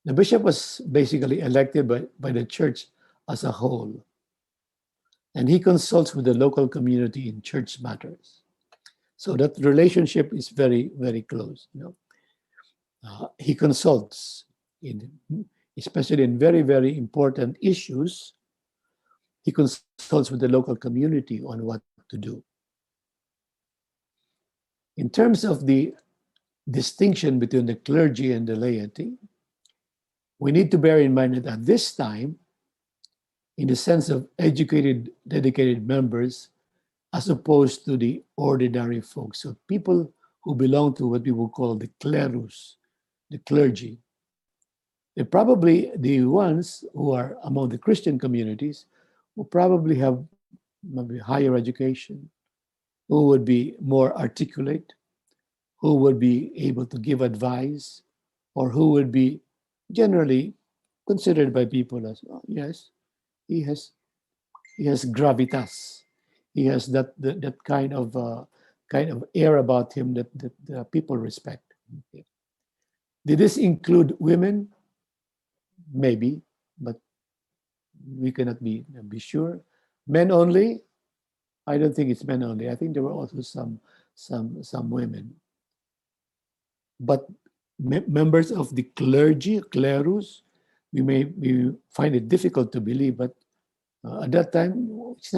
The bishop was basically elected by the church as a whole, and he consults with the local community in church matters. So that relationship is very, very close. He consults, especially in very, very important issues. He consults with the local community on what to do. In terms of the distinction between the clergy and the laity, we need to bear in mind that at this time, in the sense of educated, dedicated members, as opposed to the ordinary folks, so people who belong to what we would call the clerus, the clergy, they're probably the ones who are among the Christian communities who probably have maybe higher education, who would be more articulate, who would be able to give advice, or who would be generally considered by people as, oh, yes, he has gravitas. He has that kind of air about him that people respect. Okay. Did this include women? Maybe, but we cannot be sure. Men only? I don't think it's men only. I think there were also some women. But members of the clergy, clerus, we find it difficult to believe, but at that time, it's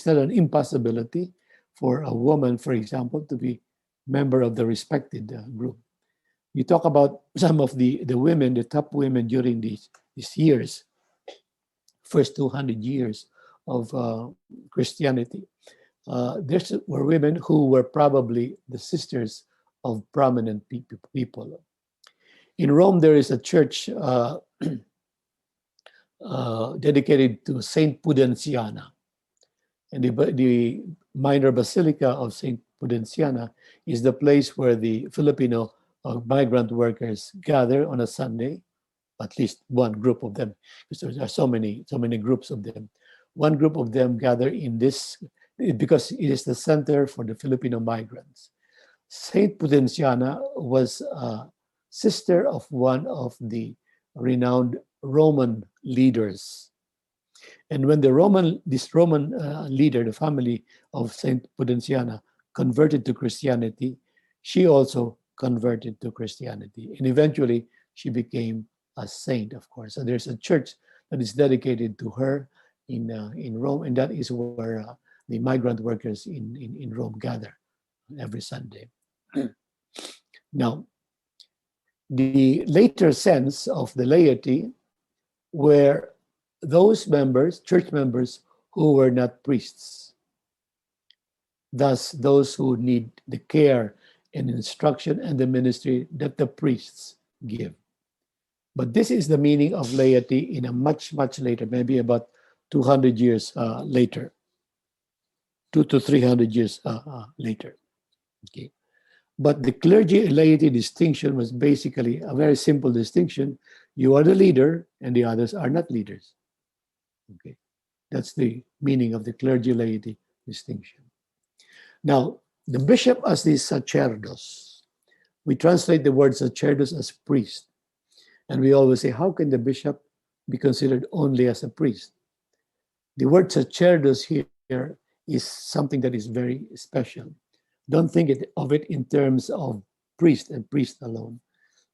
not an impossibility for a woman, for example, to be member of the respected group. You talk about some of the women, the top women during these years, first 200 years of Christianity. There were women who were probably the sisters of prominent people. In Rome, there is a church dedicated to Saint Pudenciana. And the minor basilica of Saint Pudenciana is the place where the Filipino migrant workers gather on a Sunday, at least one group of them, because there are so many groups of them. One group of them gather in this, because it is the center for the Filipino migrants. Saint Pudenciana was a sister of one of the renowned Roman leaders. And when this Roman leader, the family of Saint Pudenciana, converted to Christianity, she also converted to Christianity. And eventually, she became a saint, of course. And there's a church that is dedicated to her in Rome, and that is where the migrant workers in Rome gather every Sunday. Now, the later sense of the laity were those members, church members, who were not priests. Thus, those who need the care and instruction and the ministry that the priests give. But this is the meaning of laity in a much, much later, maybe about 200 years later, 200 to 300 years later. Okay. But the clergy and laity distinction was basically a very simple distinction. You are the leader and the others are not leaders. Okay. That's the meaning of the clergy laity distinction. Now, the bishop as the sacerdos. We translate the word sacerdos as priest. And we always say, how can the bishop be considered only as a priest? The word sacerdos here is something that is very special. Don't think of it in terms of priest and priest alone.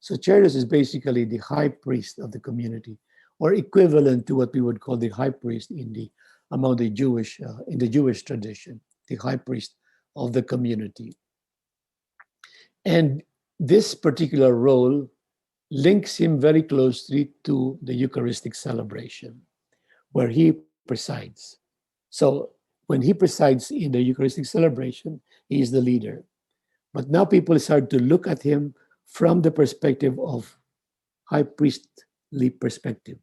Sacerdos is basically the high priest of the community, or equivalent to what we would call the high priest in the Jewish tradition, the high priest of the community. And this particular role links him very closely to the Eucharistic celebration, where he presides. So when he presides in the Eucharistic celebration, he is the leader. But now people start to look at him from the perspective of high priestly perspective.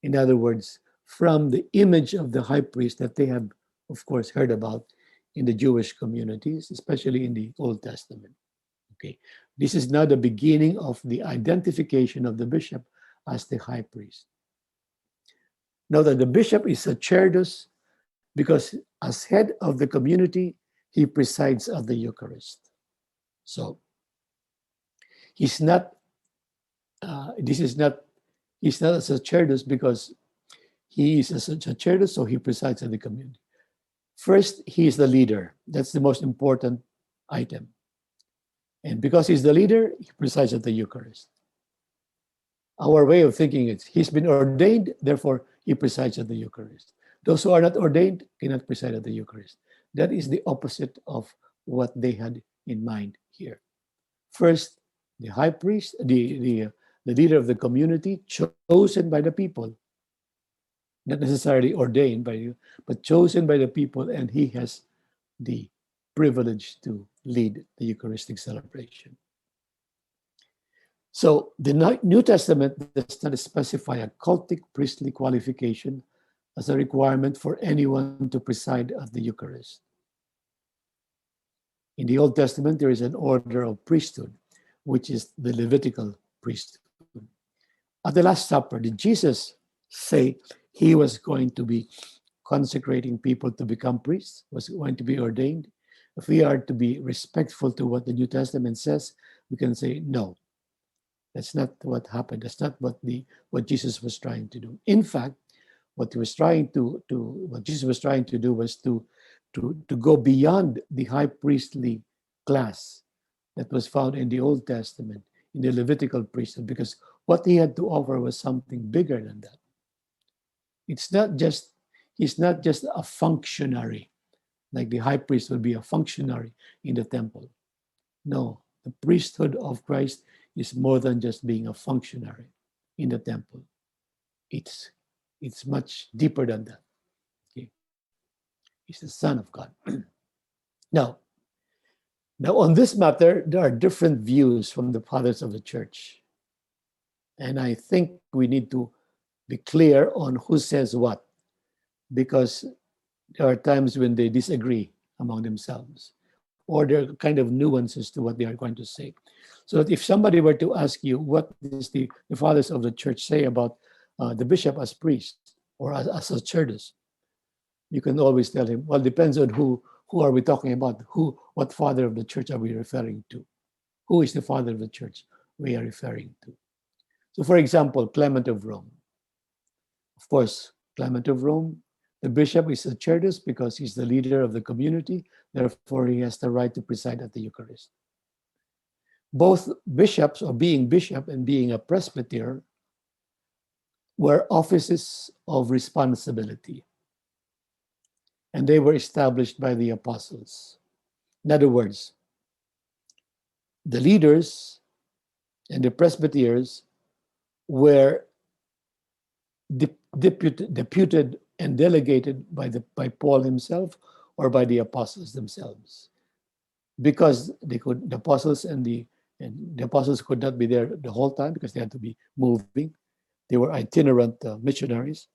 In other words, from the image of the high priest that they have, of course, heard about in the Jewish communities, especially in the Old Testament. Okay, this is now the beginning of the identification of the bishop as the high priest. Now that the bishop is sacerdos because as head of the community, he presides at the Eucharist. So he's not. This is not He's not a sacerdos because he is a sacerdos, so he presides at the community. First, he is the leader. That's the most important item. And because he's the leader, he presides at the Eucharist. Our way of thinking is he's been ordained, therefore he presides at the Eucharist. Those who are not ordained cannot preside at the Eucharist. That is the opposite of what they had in mind here. First, the high priest, the leader of the community, chosen by the people, not necessarily ordained by you, but chosen by the people, and he has the privilege to lead the Eucharistic celebration. So the New Testament does not specify a cultic priestly qualification as a requirement for anyone to preside at the Eucharist. In the Old Testament, there is an order of priesthood, which is the Levitical priesthood. At the Last Supper, did Jesus say he was going to be consecrating people to become priests, was going to be ordained? If we are to be respectful to what the New Testament says, we can say, no, that's not what happened. That's not what Jesus was trying to do. In fact, what Jesus was trying to do was to go beyond the high priestly class that was found in the Old Testament, in the Levitical priesthood, because what he had to offer was something bigger than that. He's not just a functionary, like the high priest would be a functionary in the temple. No, the priesthood of Christ is more than just being a functionary in the temple. It's much deeper than that. Okay? He's the Son of God. Now, on this matter, there are different views from the fathers of the church. And I think we need to be clear on who says what, because there are times when they disagree among themselves, or there are kind of nuances to what they are going to say. So that if somebody were to ask you, what does the fathers of the church say about the bishop as priest or as sacerdos, you can always tell him, well, it depends on who are we talking about? What father of the church are we referring to? Who is the father of the church we are referring to? So, for example, Clement of Rome. Of course, Clement of Rome, the bishop is sacerdos because he's the leader of the community. Therefore, he has the right to preside at the Eucharist. Both bishops, or being bishop and being a presbyter, were offices of responsibility. And they were established by the apostles. In other words, the leaders and the presbyters were deputed and delegated by Paul himself or by the apostles themselves, because the apostles and the apostles could not be there the whole time because they had to be moving. They were itinerant missionaries.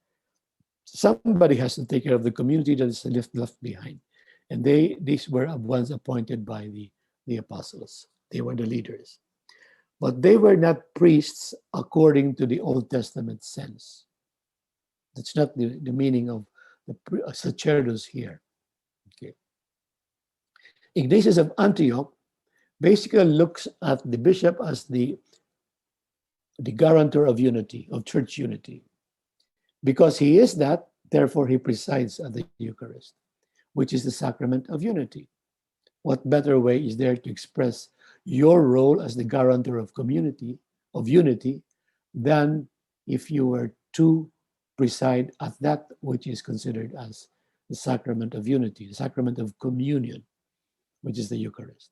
Somebody has to take care of the community that is left behind, and these were ones appointed by the apostles. They were the leaders, but they were not priests according to the Old Testament sense. That's not the meaning of the sacerdos here. Okay. Ignatius of Antioch basically looks at the bishop as the guarantor of unity, of church unity. Because he is that, therefore he presides at the Eucharist, which is the sacrament of unity. What better way is there to express your role as the guarantor of unity, than if you were to preside at that which is considered as the sacrament of unity, the sacrament of communion, which is the Eucharist.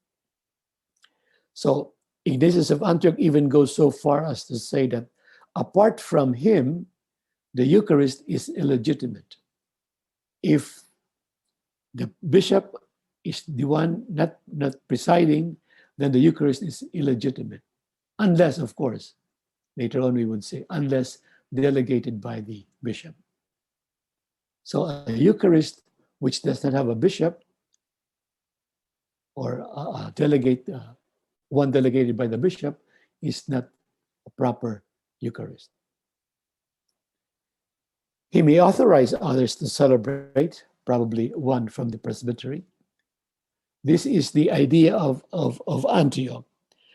So Ignatius of Antioch even goes so far as to say that apart from him, the Eucharist is illegitimate. If the bishop is the one not presiding, then the Eucharist is illegitimate. Unless, of course, later on we would say, unless delegated by the bishop. So a Eucharist which does not have a bishop or a delegate, one delegated by the bishop, is not a proper Eucharist. He may authorize others to celebrate, probably one from the presbytery. This is the idea of Antioch.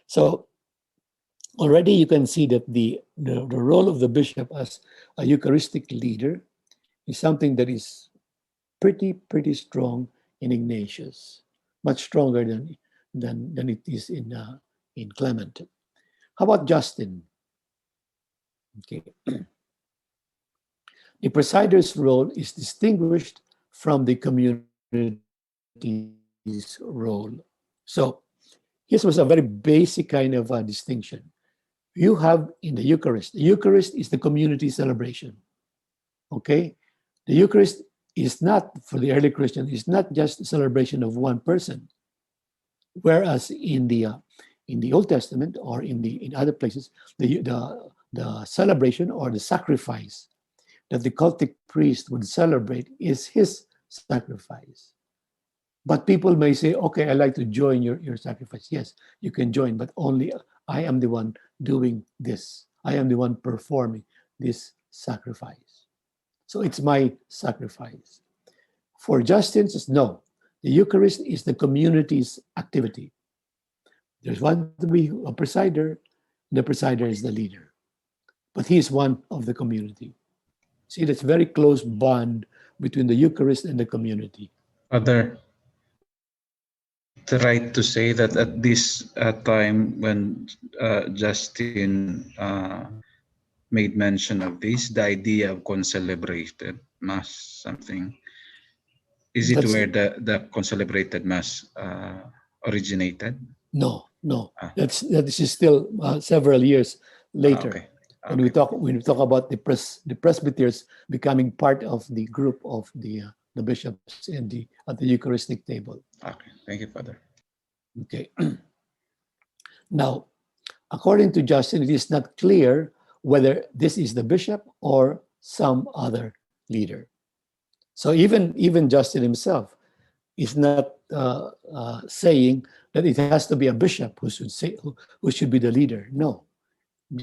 So already you can see that the role of the bishop as a Eucharistic leader is something that is pretty strong in Ignatius, much stronger than it is in Clement. How about Justin? Okay. The presider's role is distinguished from the community's role. So this was a very basic kind of distinction. You have in the Eucharist is the community celebration. Okay? The Eucharist is not, for the early Christian, is not just a celebration of one person. Whereas in the Old Testament or in other places, the celebration or the sacrifice that the cultic priest would celebrate is his sacrifice. But people may say, okay, I like to join your sacrifice. Yes, you can join, but only I am the one doing this. I am the one performing this sacrifice. So it's my sacrifice. For Justin, no. The Eucharist is the community's activity. There's one to be a presider, and the presider is the leader. But he is one of the community. See, that's very close bond between the Eucharist and the community. Father, is it right to say that at this time when Justin made mention of this, the idea of concelebrated Mass, something, is it That's where the concelebrated Mass originated? no. That is still several years later. Okay. When we talk about the presbyters becoming part of the group of the bishops at the Eucharistic table. Okay, thank you, Father. Okay. Now, according to Justin, it is not clear whether this is the bishop or some other leader. So even Justin himself is not saying that it has to be a bishop who should be the leader. No,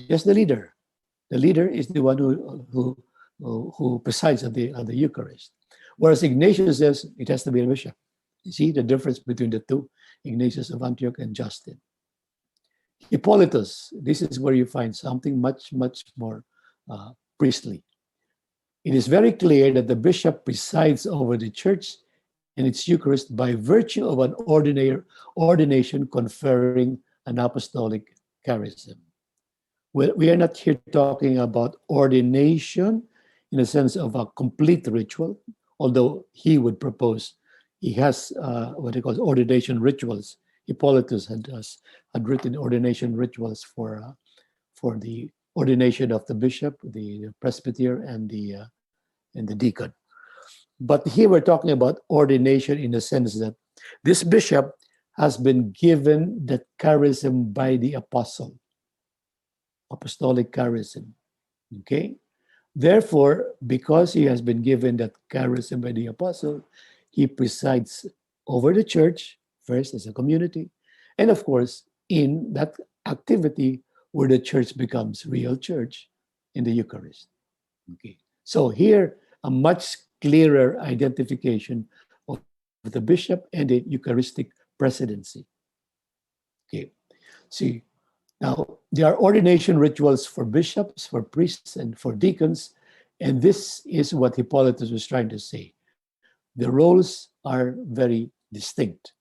just the leader. The leader is the one who presides at the Eucharist. Whereas Ignatius says it has to be a bishop. You see the difference between the two, Ignatius of Antioch and Justin. Hippolytus, this is where you find something much more priestly. It is very clear that the bishop presides over the church and its Eucharist by virtue of an ordination conferring an apostolic charism. We are not here talking about ordination in the sense of a complete ritual, although he would propose, he has what he calls ordination rituals. Hippolytus had written ordination rituals for the ordination of the bishop, the presbyter, and the deacon. But here we're talking about ordination in the sense that this bishop has been given the charism by the apostle, apostolic charism. Okay? Therefore, because he has been given that charism by the apostle, he presides over the church, first as a community, and of course, in that activity where the church becomes real church in the Eucharist. Okay. So here, a much clearer identification of the bishop and the Eucharistic presidency. Okay. See, now there are ordination rituals for bishops, for priests, and for deacons, and this is what Hippolytus was trying to say. The roles are very distinct.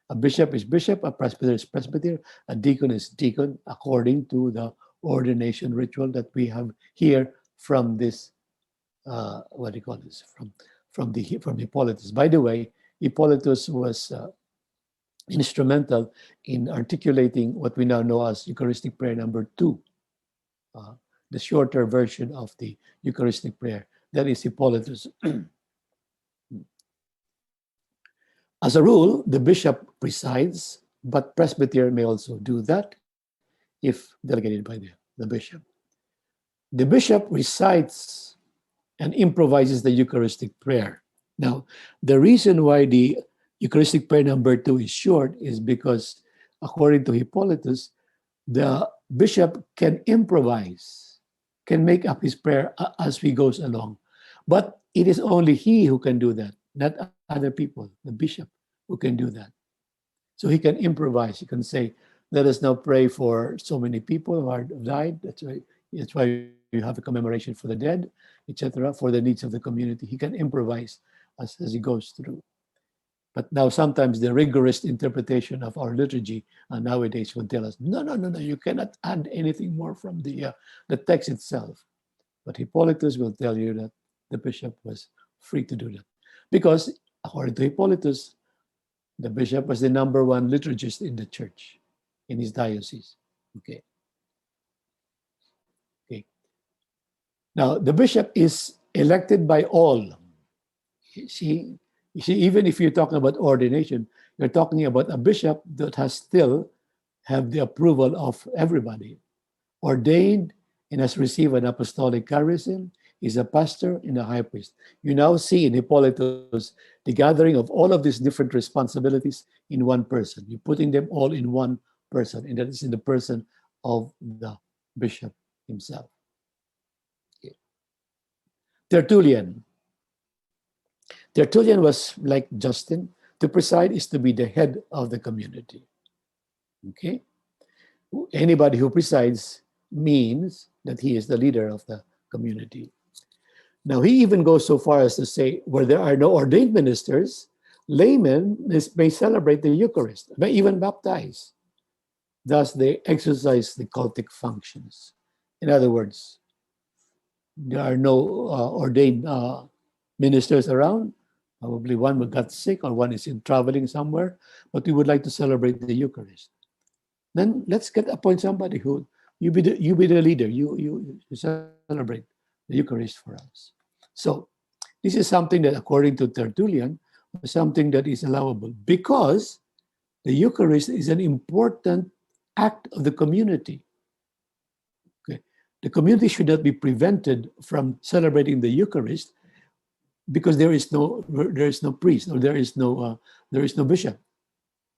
A bishop is bishop, a presbyter is presbyter, a deacon is deacon, according to the ordination ritual that we have here from this, what do you call this? From Hippolytus. By the way, Hippolytus was instrumental in articulating what we now know as Eucharistic prayer number 2, the shorter version of the Eucharistic prayer. That is Hippolytus. As a rule, the bishop presides, but presbyter may also do that if delegated by the bishop. The bishop recites and improvises the Eucharistic prayer. Now, the reason why the Eucharistic prayer number 2 is short is because, according to Hippolytus, the bishop can improvise, can make up his prayer as he goes along. But it is only he who can do that, not other people, the bishop who can do that. So he can improvise. He can say, let us now pray for so many people who are died. That's why you have a commemoration for the dead, etc., for the needs of the community. He can improvise as he goes through. But now sometimes the rigorous interpretation of our liturgy nowadays would tell us, no, no, no, no, you cannot add anything more from the text itself. But Hippolytus will tell you that the bishop was free to do that. Because according to Hippolytus, the bishop was the number one liturgist in the church, in his diocese. Okay. Okay. Now, the bishop is elected by all. See, even if you're talking about ordination, you're talking about a bishop that has still have the approval of everybody. Ordained and has received an apostolic charism, is a pastor and a high priest. You now see in Hippolytus the gathering of all of these different responsibilities in one person. You're putting them all in one person, and that is in the person of the bishop himself. Okay. Tertullian. Tertullian was like Justin. To preside is to be the head of the community. Okay? Anybody who presides means that he is the leader of the community. Now, he even goes so far as to say, where there are no ordained ministers, laymen may celebrate the Eucharist, may even baptize. Thus, they exercise the cultic functions. In other words, there are no ordained ministers around. Probably one got sick or one is in traveling somewhere, but we would like to celebrate the Eucharist. Then let's appoint somebody who you be the leader. You celebrate the Eucharist for us. So this is something that, according to Tertullian, was something that is allowable because the Eucharist is an important act of the community. Okay. The community should not be prevented from celebrating the Eucharist because there is no priest or there is no bishop.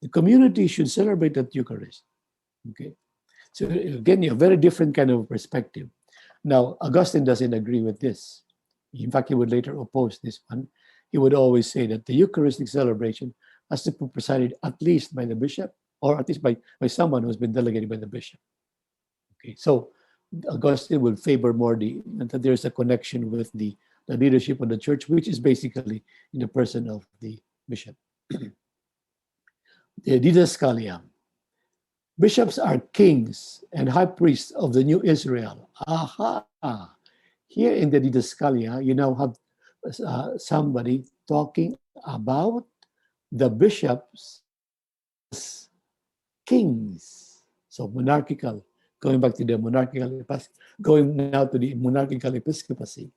The community should celebrate that Eucharist. Okay. So again, a very different kind of perspective. Now, Augustine doesn't agree with this. In fact, he would later oppose this one. He would always say that the Eucharistic celebration has to be presided at least by the bishop, or at least by someone who's been delegated by the bishop. Okay, so Augustine will favor more that there's a connection with the leadership of the church, which is basically in the person of the bishop. The Didascalia. Bishops are kings and high priests of the new Israel. Aha! Here in the Didascalia, you now have somebody talking about the bishops as kings. So monarchical, going back to the monarchical, going now to the monarchical episcopacy.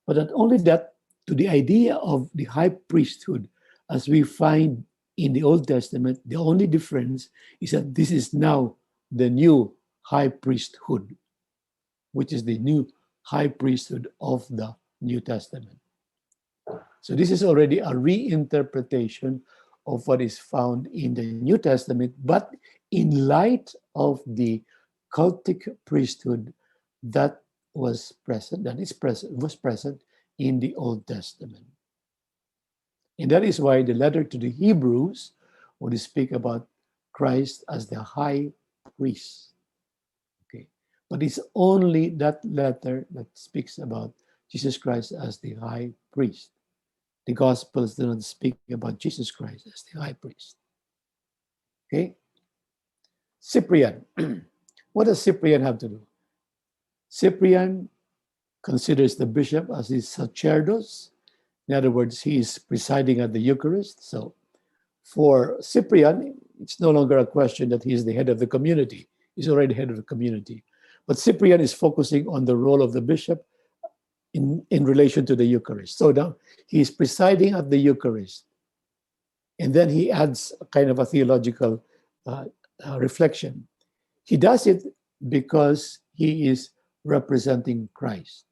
But not only that, to the idea of the high priesthood, as we find in the Old Testament, the only difference is that this is now the new high priesthood, which is the new high priesthood of the New Testament. So this is already a reinterpretation of what is found in the New Testament, but in light of the cultic priesthood that was present in the Old Testament. And that is why the letter to the Hebrews would speak about Christ as the high priest. Okay. But it's only that letter that speaks about Jesus Christ as the high priest. The Gospels do not speak about Jesus Christ as the high priest. Okay? Cyprian. What does Cyprian have to do? Cyprian considers the bishop as his sacerdos. In other words, he is presiding at the Eucharist. So for Cyprian, it's no longer a question that he is the head of the community. He's already head of the community. But Cyprian is focusing on the role of the bishop in relation to the Eucharist. So now he is presiding at the Eucharist. And then he adds a kind of a theological reflection. He does it because he is representing Christ.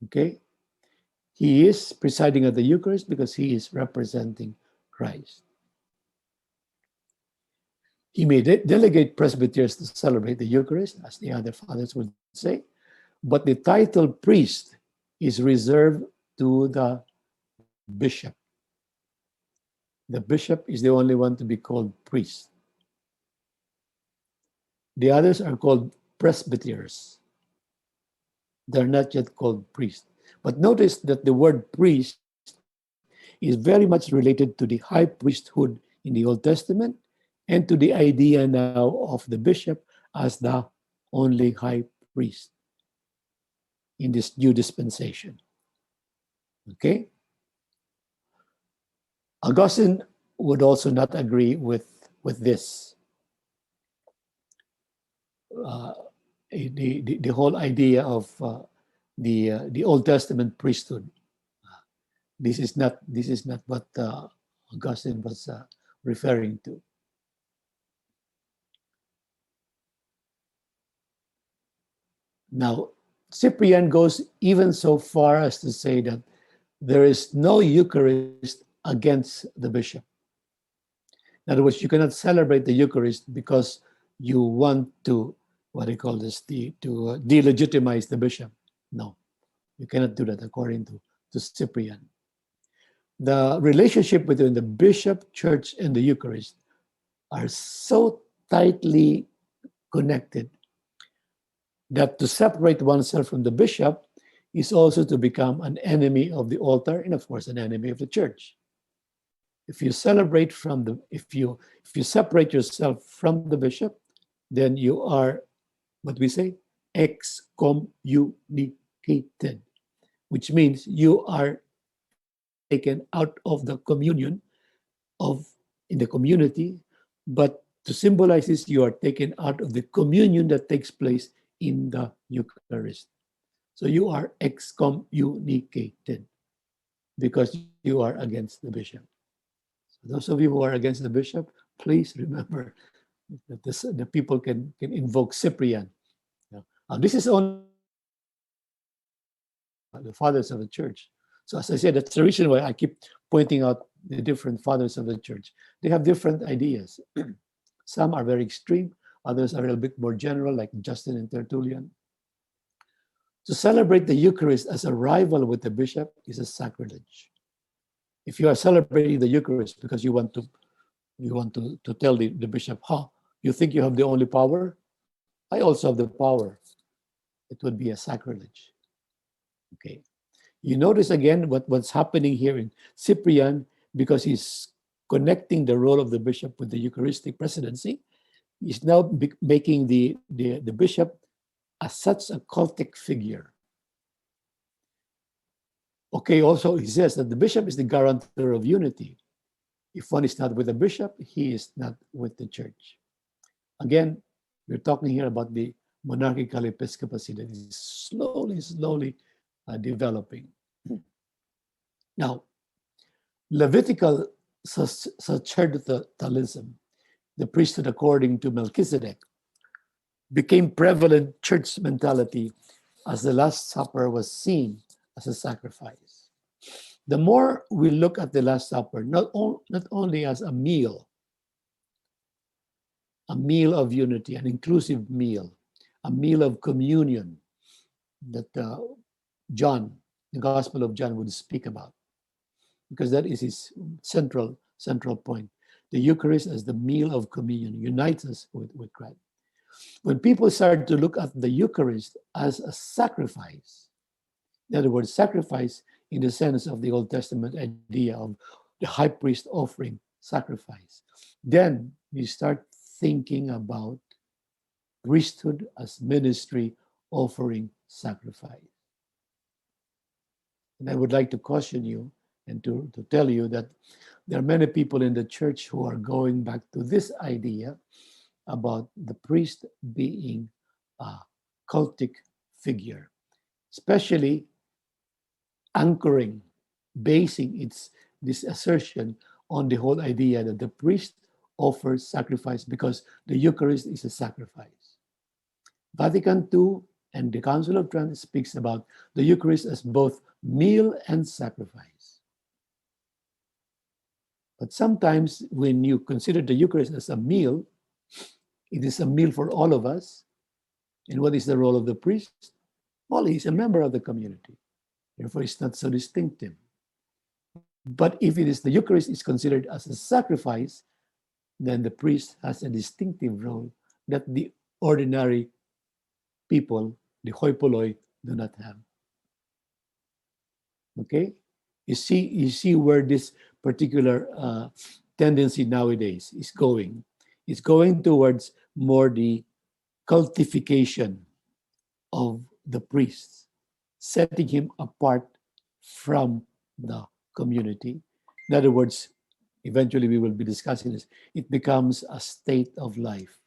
Okay? He is presiding at the Eucharist because he is representing Christ. He may delegate presbyters to celebrate the Eucharist, as the other fathers would say, but the title priest is reserved to the bishop. The bishop is the only one to be called priest. The others are called presbyters. They're not yet called priests. But notice that the word priest is very much related to the high priesthood in the Old Testament and to the idea now of the bishop as the only high priest in this new dispensation. Okay? Augustine would also not agree with this. The whole idea of the Old Testament priesthood. This is not what Augustine was referring to. Now, Cyprian goes even so far as to say that there is no Eucharist against the bishop. In other words, you cannot celebrate the Eucharist because you want to, what they call this, to delegitimize the bishop. No, you cannot do that according to Cyprian. The relationship between the bishop, church, and the Eucharist are so tightly connected that to separate oneself from the bishop is also to become an enemy of the altar and, of course, an enemy of the church. If you celebrate from the, if you separate yourself from the bishop, then you are, what we say, excommunicated, which means you are taken out of the communion in the community, but to symbolize this, you are taken out of the communion that takes place in the Eucharist. So you are excommunicated because you are against the bishop. So those of you who are against the bishop, please remember that the people can invoke Cyprian. This is only the fathers of the church. So as I said, that's the reason why I keep pointing out the different fathers of the church. They have different ideas. Some are very extreme, others are a little bit more general, like Justin and Tertullian. To celebrate the Eucharist as a rival with the bishop is a sacrilege. If you are celebrating the Eucharist because you want to tell the bishop, you think you have the only power? I also have the power. It would be a sacrilege. Okay. You notice again what's happening here in Cyprian, because he's connecting the role of the bishop with the Eucharistic presidency. He's now making the bishop as such a cultic figure. Okay, also he says that the bishop is the guarantor of unity. If one is not with the bishop, he is not with the church. Again, we're talking here about the monarchical episcopacy that is slowly developing. Now, Levitical sacerdotalism, the priesthood according to Melchizedek, became prevalent church mentality as the Last Supper was seen as a sacrifice. The more we look at the Last Supper, not only as a meal of unity, an inclusive meal, a meal of communion that John, the Gospel of John, would speak about, because that is his central point. The Eucharist as the meal of communion unites us with Christ. When people start to look at the Eucharist as a sacrifice, in other words, sacrifice in the sense of the Old Testament idea of the high priest offering sacrifice, then we start thinking about priesthood as ministry offering sacrifice. And I would like to caution you and to tell you that there are many people in the church who are going back to this idea about the priest being a cultic figure, especially basing this assertion on the whole idea that the priest offers sacrifice because the Eucharist is a sacrifice. Vatican II and the Council of Trent speaks about the Eucharist as both meal and sacrifice. But sometimes when you consider the Eucharist as a meal, it is a meal for all of us. And what is the role of the priest? Well, he's a member of the community. Therefore, it's not so distinctive. But if the Eucharist is considered as a sacrifice, then the priest has a distinctive role that the ordinary people, the hoi polloi, do not have. Okay? You see where this particular tendency nowadays is going. It's going towards more the cultification of the priest, setting him apart from the community. In other words, eventually we will be discussing this, it becomes a state of life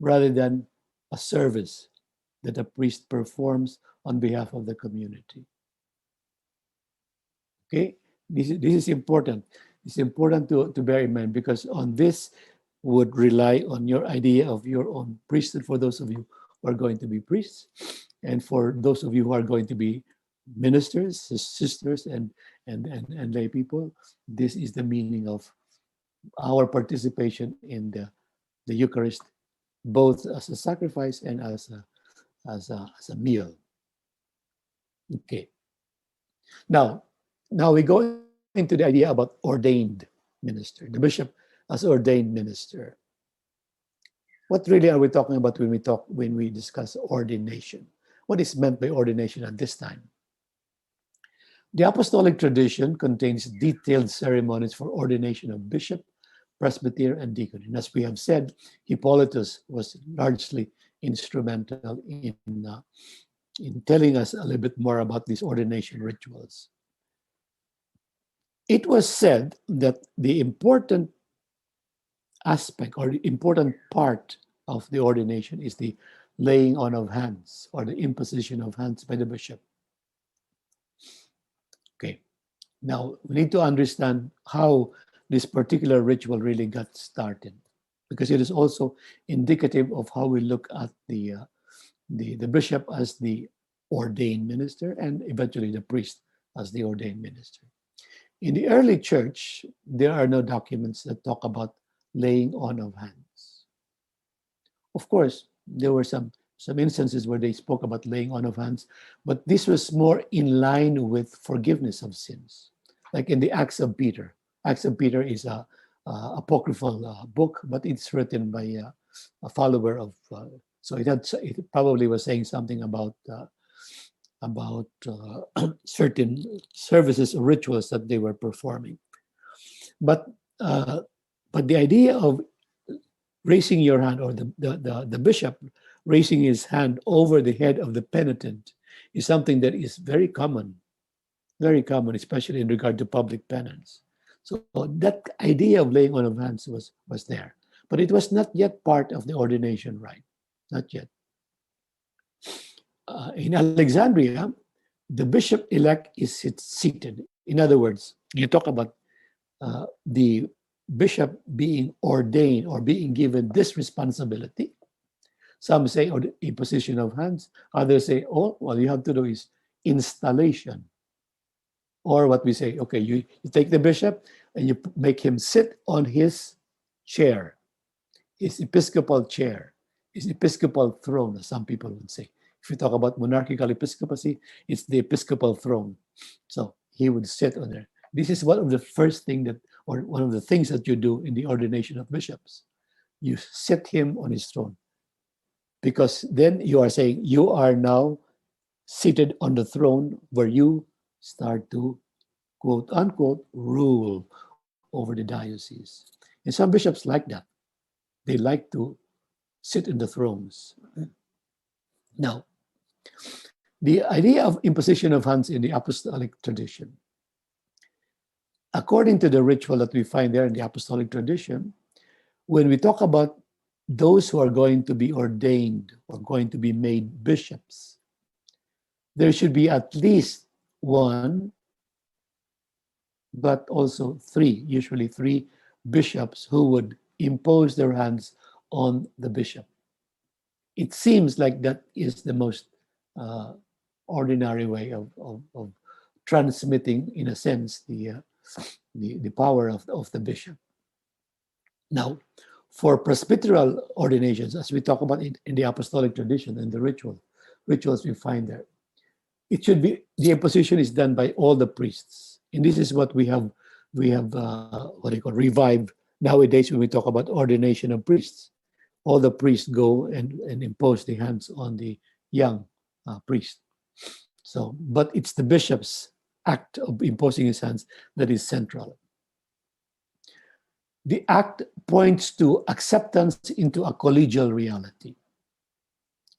rather than a service that a priest performs on behalf of the community. Okay, this is important. It's important to bear in mind, because on this would rely on your idea of your own priesthood for those of you who are going to be priests, and for those of you who are going to be ministers, sisters, and lay people. This is the meaning of our participation in the Eucharist, both as a sacrifice and as a meal. Okay. Now we go into the idea about ordained minister, the bishop as ordained minister. What really are we talking about when we discuss ordination? What is meant by ordination at this time? The apostolic tradition contains detailed ceremonies for ordination of bishop, presbyter, and deacon. And as we have said, Hippolytus was largely instrumental in telling us a little bit more about these ordination rituals. It was said that the important aspect or the important part of the ordination is the laying on of hands, or the imposition of hands by the bishop. Okay, now we need to understand how this particular ritual really got started, because it is also indicative of how we look at the bishop as the ordained minister, and eventually the priest as the ordained minister. In the early church, there are no documents that talk about laying on of hands. Of course, there were some instances where they spoke about laying on of hands, but this was more in line with forgiveness of sins, like in the Acts of Peter. Acts of Peter is a apocryphal book, but it's written by a follower of. So it probably was saying something about certain services or rituals that they were performing. But the idea of raising your hand, or the bishop raising his hand over the head of the penitent, is something that is very common, especially in regard to public penance. So that idea of laying on of hands was there, but it was not yet part of the ordination rite, not yet. In Alexandria, the bishop-elect is seated. In other words, you talk about the bishop being ordained or being given this responsibility. Some say, or the imposition of hands. Others say, oh, all you have to do is installation. Or what we say, okay, you take the bishop and you make him sit on his chair, his episcopal chair, his episcopal throne, as some people would say. If you talk about monarchical episcopacy, it's the episcopal throne. So he would sit on there. This is one of the first things or one of the things that you do in the ordination of bishops. You sit him on his throne, because then you are saying you are now seated on the throne where you start to, quote unquote, rule over the diocese. And some bishops like that. They like to sit in the thrones. Now, the idea of imposition of hands in the apostolic tradition, according to the ritual that we find there in the apostolic tradition, when we talk about those who are going to be ordained or going to be made bishops, there should be at least one, but also three, usually three bishops who would impose their hands on the bishop. It seems like that is the most ordinary way of transmitting, in a sense, the power of the bishop. Now, for presbyteral ordinations, as we talk about in the apostolic tradition and the rituals we find there, it should be, the imposition is done by all the priests. And this is what we have what do you call, revived nowadays when we talk about ordination of priests. all the priests go and impose the hands on the young priest. So, but it's the bishop's act of imposing his hands that is central. The act points to acceptance into a collegial reality.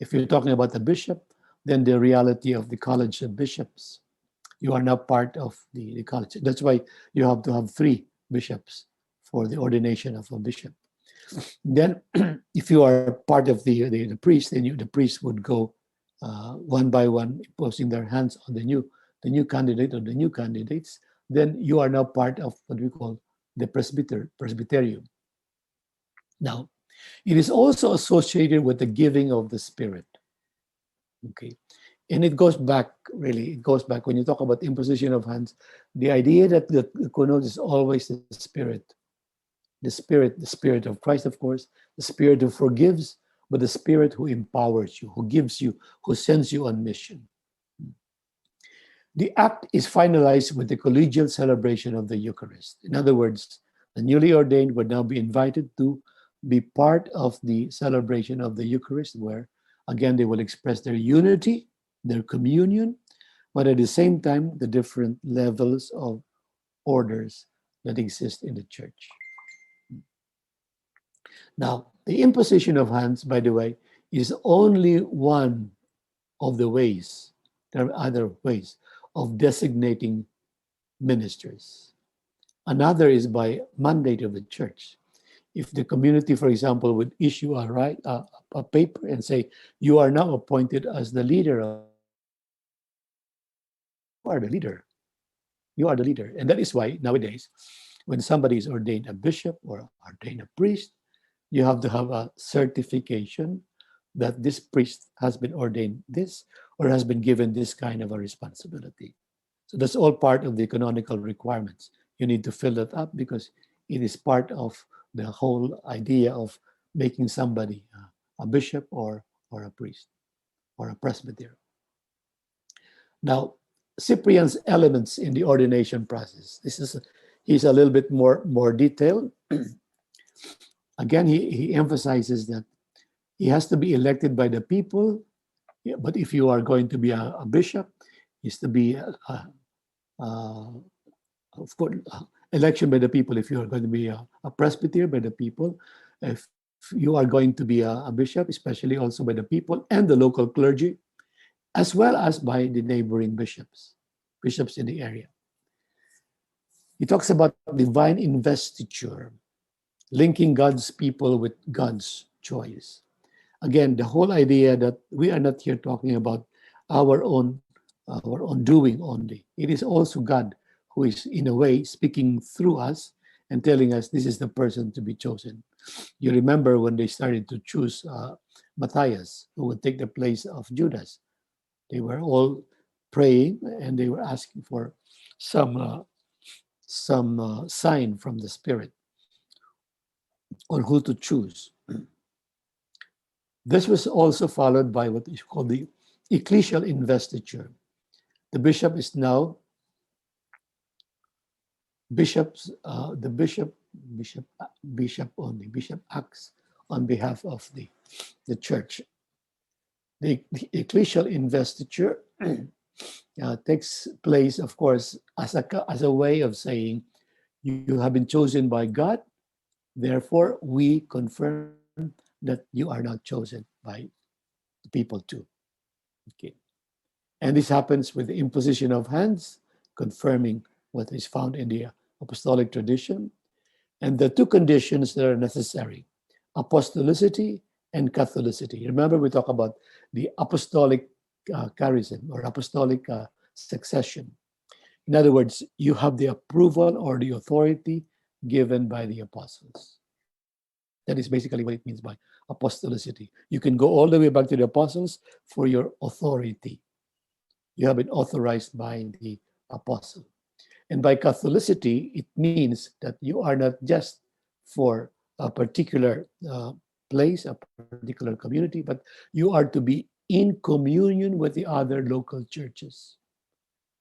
If you're talking about the bishop, then the reality of the College of Bishops. You are now part of the college. That's why you have to have 3 bishops for the ordination of a bishop. Then, if you are part of the priest, then the priest would go one by one, imposing their hands on the new candidate or the new candidates. Then you are now part of what we call the presbyterium. Now, it is also associated with the giving of the Spirit. Okay. And it goes back when you talk about imposition of hands, the idea that the konos is always the Spirit of Christ, of course, the Spirit who forgives, but the Spirit who empowers you, who gives you, who sends you on mission. The act is finalized with the collegial celebration of the Eucharist. In other words, the newly ordained would now be invited to be part of the celebration of the Eucharist, where, again, they will express their unity, their communion, but at the same time, the different levels of orders that exist in the church. Now, the imposition of hands, by the way, is only one of the ways. There are other ways of designating ministers. Another is by mandate of the church. If the community, for example, would issue a paper and say, you are now appointed as the leader of, you are the leader. You are the leader. And that is why nowadays, when somebody is ordained a bishop or ordained a priest, you have to have a certification that this priest has been ordained this or has been given this kind of a responsibility. So that's all part of the canonical requirements. You need to fill that up because it is part of the whole idea of making somebody a bishop or a priest or a presbyter. Now, Cyprian's elements in the ordination process. He's a little bit more detailed. Again, he emphasizes that he has to be elected by the people, but if you are going to be a bishop, is to be of course, election by the people. If you are going to be a presbyter, by the people. If you are going to be a bishop, especially also by the people and the local clergy, as well as by the neighboring bishops in the area. He talks about divine investiture, linking God's people with God's choice. Again, the whole idea that we are not here talking about our own doing only. It is also God who is, in a way, speaking through us and telling us this is the person to be chosen. You remember when they started to choose Matthias, who would take the place of Judas. They were all praying and they were asking for some sign from the Spirit on who to choose. This was also followed by what is called the Ecclesial Investiture. The bishop is now the bishop only. Bishop acts on behalf of the church. The Ecclesial Investiture takes place, of course, as a way of saying, you have been chosen by God, therefore we confirm that you are not chosen by the people too. Okay. And this happens with the imposition of hands, confirming what is found in the apostolic tradition. And the 2 conditions that are necessary, apostolicity and Catholicity. Remember, we talk about the apostolic charism or apostolic succession. In other words, you have the approval or the authority given by the apostles. That is basically what it means by apostolicity. You can go all the way back to the apostles for your authority. You have been authorized by the apostle. And by Catholicity, it means that you are not just for a particular place, a particular community, but you are to be in communion with the other local churches.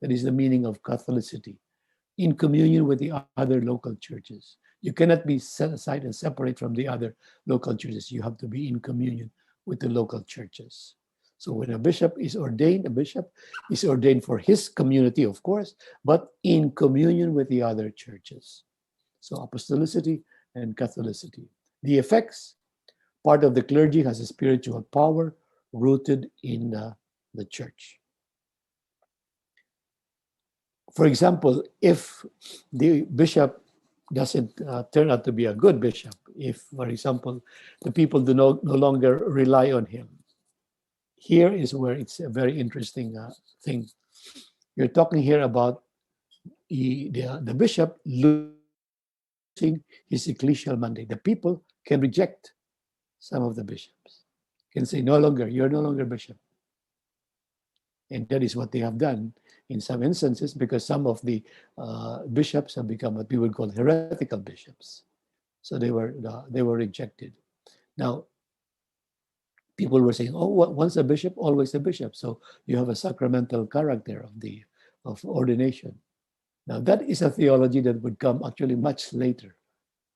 That is the meaning of Catholicity. In communion with the other local churches. You cannot be set aside and separate from the other local churches. You have to be in communion with the local churches. So when a bishop is ordained, a bishop is ordained for his community, of course, but in communion with the other churches. So apostolicity and Catholicity. The effects, part of the clergy has a spiritual power rooted in the church. For example, if the bishop doesn't turn out to be a good bishop, if, for example, the people do no longer rely on him, here is where it's a very interesting thing. You're talking here about the bishop losing his ecclesial mandate. The people can reject some of the bishops, can say, you're no longer bishop. And that is what they have done in some instances, because some of the bishops have become what we would call heretical bishops. So they were rejected. Now, people were saying, "Oh, once a bishop, always a bishop." So you have a sacramental character of ordination. Now, that is a theology that would come actually much later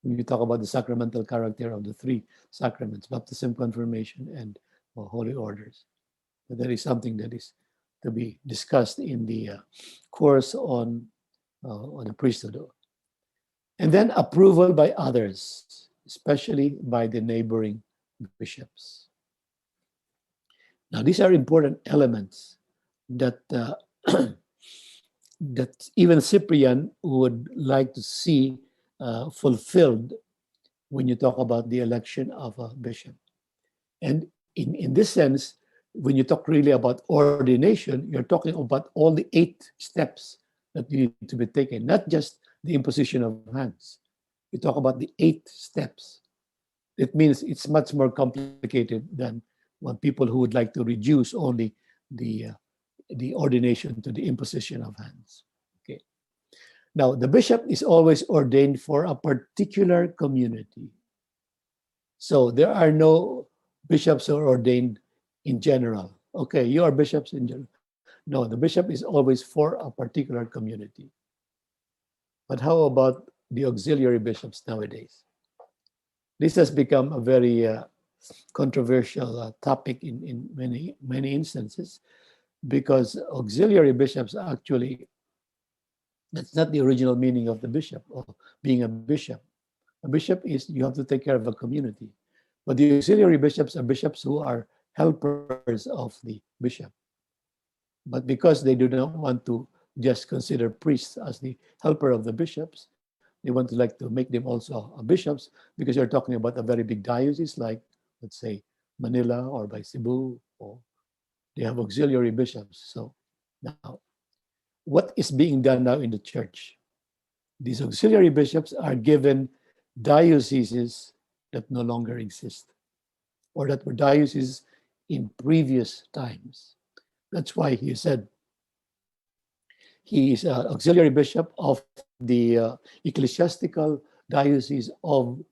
when you talk about the sacramental character of the three sacraments: baptism, confirmation, and holy orders. But that is something that is to be discussed in the course on the priesthood. And then approval by others, especially by the neighboring bishops. Now, these are important elements that that even Cyprian would like to see fulfilled when you talk about the election of a bishop. And in this sense, when you talk really about ordination, you're talking about all the 8 steps that need to be taken, not just the imposition of hands. You talk about the 8 steps. It means it's much more complicated than what people who would like to reduce only the ordination to the imposition of hands. Okay. Now, the bishop is always ordained for a particular community. So there are no bishops who are ordained in general. Okay, you are bishops in general. No, the bishop is always for a particular community. But how about the auxiliary bishops nowadays? This has become a very controversial topic in many instances, because auxiliary bishops actually, that's not the original meaning of the bishop or being a bishop. A bishop is you have to take care of a community. But the auxiliary bishops are bishops who are helpers of the bishop. But because they do not want to just consider priests as the helper of the bishops, they want to like to make them also bishops, because you're talking about a very big diocese like, let's say, Manila or by Cebu, or they have auxiliary bishops. So now, what is being done now in the church? These auxiliary bishops are given dioceses that no longer exist, or that were dioceses in previous times. That's why he said he is an auxiliary bishop of the ecclesiastical diocese of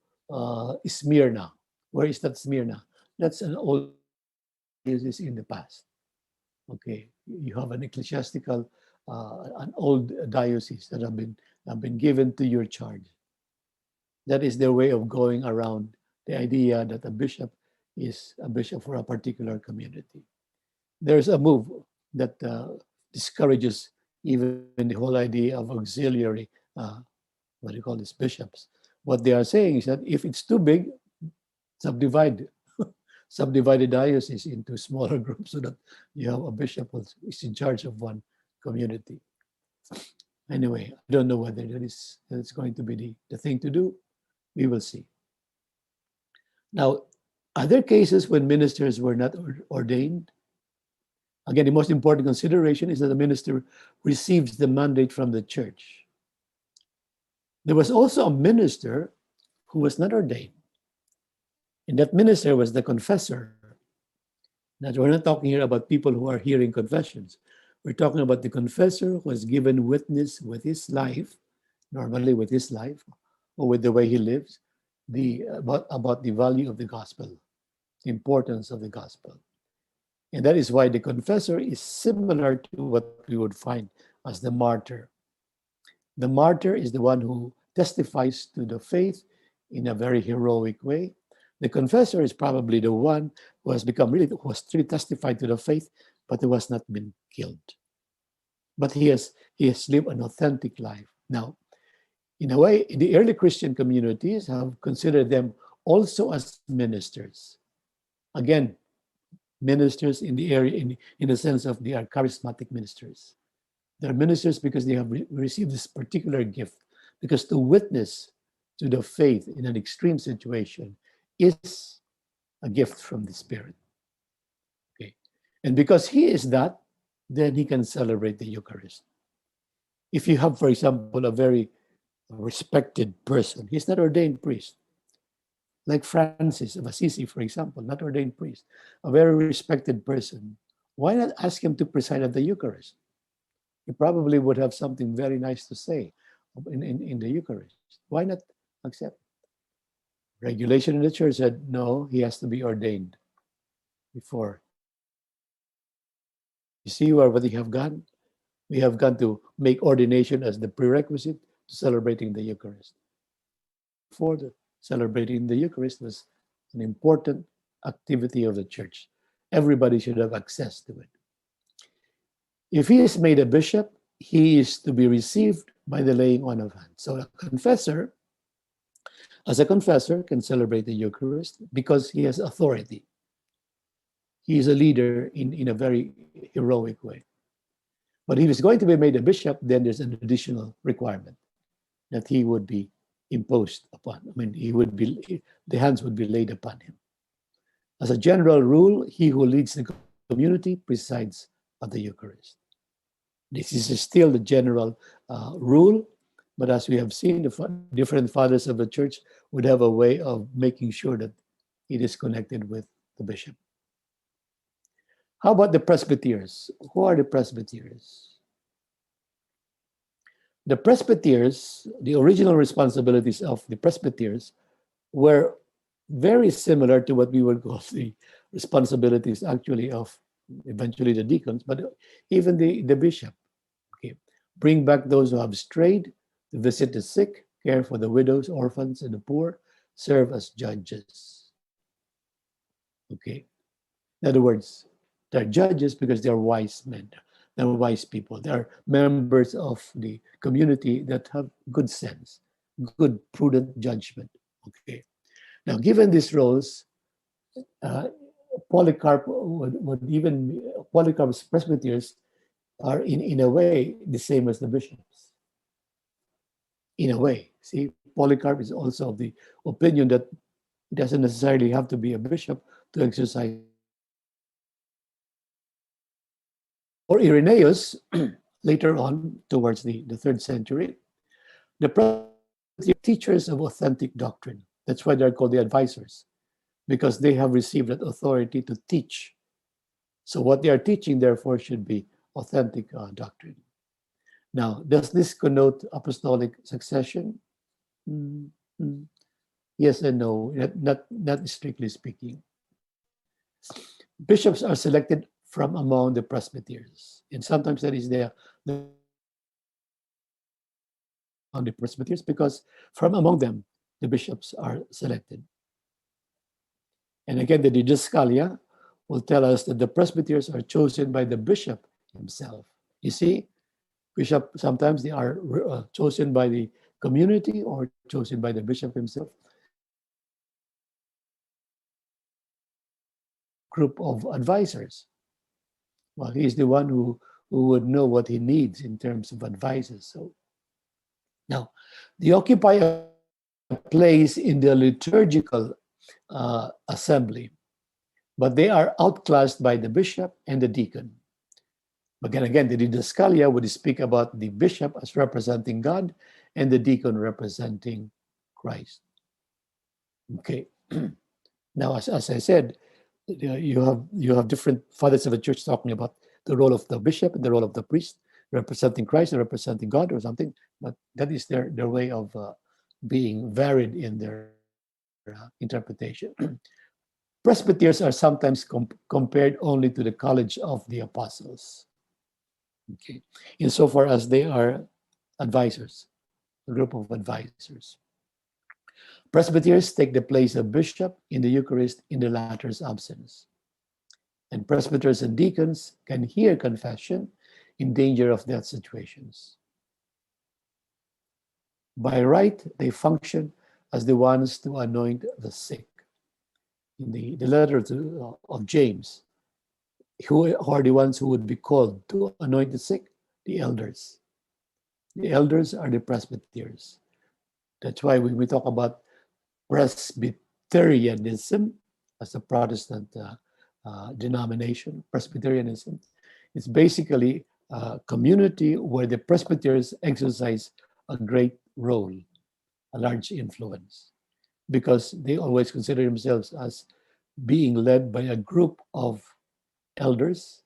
Smyrna. Where is that Smyrna? That's an old diocese in the past. Okay, you have an ecclesiastical, an old diocese that have been given to your charge. That is their way of going around the idea that a bishop is a bishop for a particular community. There's a move that discourages even the whole idea of auxiliary, what do you call this, bishops. What they are saying is that if it's too big, subdivide the diocese into smaller groups so that you have a bishop who is in charge of one community. Anyway, I don't know whether that is going to be the thing to do. We will see. Now, are there cases when ministers were not ordained? Again, the most important consideration is that the minister receives the mandate from the church. There was also a minister who was not ordained. And that minister was the confessor. Now, we're not talking here about people who are hearing confessions. We're talking about the confessor who has given witness with his life, normally with his life, or with the way he lives, about the value of the gospel, the importance of the gospel. And that is why the confessor is similar to what we would find as the martyr. The martyr is the one who testifies to the faith in a very heroic way. The confessor is probably the one who has who has really testified to the faith, but who has not been killed. But he has lived an authentic life. Now, in a way, the early Christian communities have considered them also as ministers. Again, ministers in the area, in the sense of they are charismatic ministers. They're ministers because they have received this particular gift, because to witness to the faith in an extreme situation is a gift from the Spirit. Okay. And because he is that, then he can celebrate the Eucharist. If you have, for example, a very respected person, he's not ordained priest. Like Francis of Assisi, for example, not ordained priest, a very respected person. Why not ask him to preside at the Eucharist? He probably would have something very nice to say in the Eucharist. Why not accept? Regulation in the church said, no, he has to be ordained before. You see what we have gone? We have gone to make ordination as the prerequisite to celebrating the Eucharist. Before celebrating the Eucharist was an important activity of the church. Everybody should have access to it. If he is made a bishop, he is to be received by the laying on of hands. So a confessor, as a confessor, can celebrate the Eucharist because he has authority. He is a leader in a very heroic way. But if he's going to be made a bishop, then there's an additional requirement that he would be imposed upon. I mean, the hands would be laid upon him. As a general rule, he who leads the community presides at the Eucharist. This is still the general rule, but as we have seen, the different fathers of the church would have a way of making sure that it is connected with the bishop. How about the presbyters? Who are the presbyters? The presbyters, the original responsibilities of the presbyters were very similar to what we would call the responsibilities actually of eventually the deacons, but even the bishop. Okay. Bring back those who have strayed, to visit the sick, care for the widows, orphans, and the poor, serve as judges. Okay. In other words, they're judges because they're wise men. They're wise people. They're members of the community that have good sense, good, prudent judgment. Okay. Now, given these roles, Polycarp Polycarp's presbyters are in a way the same as the bishops. In a way, see, Polycarp is also of the opinion that it doesn't necessarily have to be a bishop to exercise. Or Irenaeus, later on, towards the 3rd century, the teachers of authentic doctrine. That's why they're called the advisors, because they have received that authority to teach. So what they are teaching, therefore, should be authentic doctrine. Now, does this connote apostolic succession? Yes and no, not strictly speaking. Bishops are selected from among the presbyters, and sometimes that is the presbyters, because from among them the bishops are selected. And again, the Didascalia will tell us that the presbyters are chosen by the bishop himself. You see, bishop, sometimes they are chosen by the community or chosen by the bishop himself. Group of advisors. Well, he's the one who would know what he needs in terms of advices. So now, they occupy a place in the liturgical assembly, but they are outclassed by the bishop and the deacon. But again, the Didascalia would speak about the bishop as representing God and the deacon representing Christ. Okay. Now, as I said, you have different fathers of the church talking about the role of the bishop and the role of the priest, representing Christ and representing God or something. But that is their way of being varied in their interpretation. Presbyters are sometimes compared only to the college of the apostles. Okay, insofar as they are advisors a group of advisors. Presbyters take the place of bishop in the Eucharist in the latter's absence. And presbyters and deacons can hear confession in danger of death situations. By right, they function as the ones to anoint the sick. In the letter of James, who are the ones who would be called to anoint the sick? The elders. The elders are the presbyters. That's why when we talk about Presbyterianism as a Protestant denomination, Presbyterianism, it's basically a community where the presbyters exercise a great role, a large influence, because they always consider themselves as being led by a group of elders,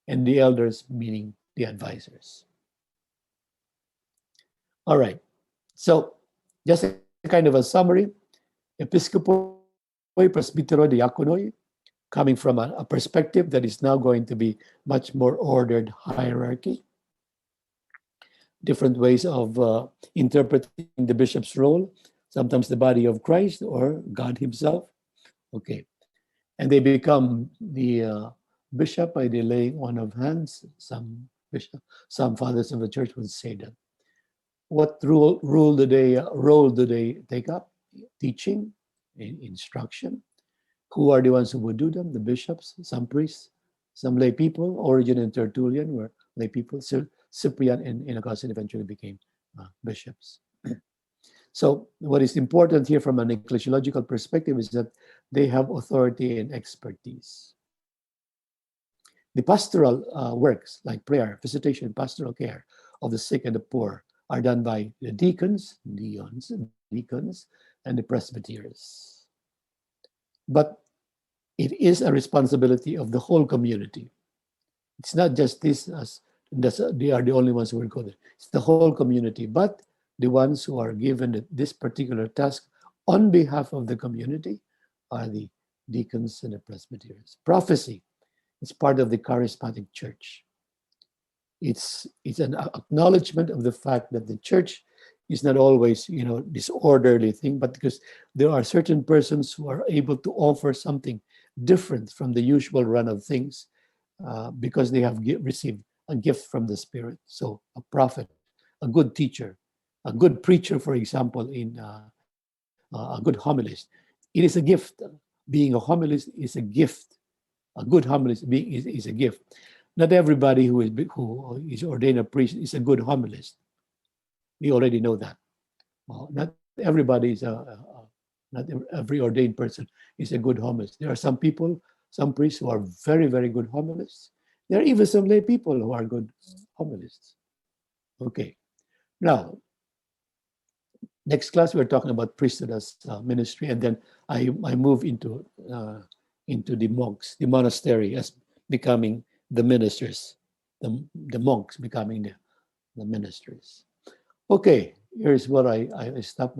and the elders meaning the advisors. All right, so just a kind of a summary. Episcopoi, presbyteroi, diaconoi, coming from a perspective that is now going to be much more ordered hierarchy. Different ways of interpreting the bishop's role, sometimes the body of Christ or God himself. Okay, and they become the bishop by the laying on of hands. Some fathers of the church would say that. What role do they take up? Teaching, instruction. Who are the ones who would do them? The bishops, some priests, some lay people. Origen and Tertullian were lay people. Cyprian and Augustine eventually became bishops. So what is important here from an ecclesiological perspective is that they have authority and expertise. The pastoral works like prayer, visitation, pastoral care of the sick and the poor are done by the deacons, and the presbyters. But it is a responsibility of the whole community. It's not just this as they are the only ones who will go there. It's the whole community, but the ones who are given this particular task on behalf of the community are the deacons and the presbyters. Prophecy is part of the charismatic church. It's an acknowledgement of the fact that the church is not always, this orderly thing, but because there are certain persons who are able to offer something different from the usual run of things because they have received a gift from the Spirit. So a prophet, a good teacher, a good preacher, for example, in a good homilist. It is a gift. Being a homilist is a gift. A good homilist is a gift. Not everybody who is ordained a priest is a good homilist. We already know that. Not everybody is not every ordained person is a good homilist. There are some people, some priests who are very, very good homilists. There are even some lay people who are good homilists. Okay. Now, next class we're talking about priesthood as ministry, and then I move into the monks, the monastery as becoming the ministers, the monks becoming the ministers. Okay, here's what I stop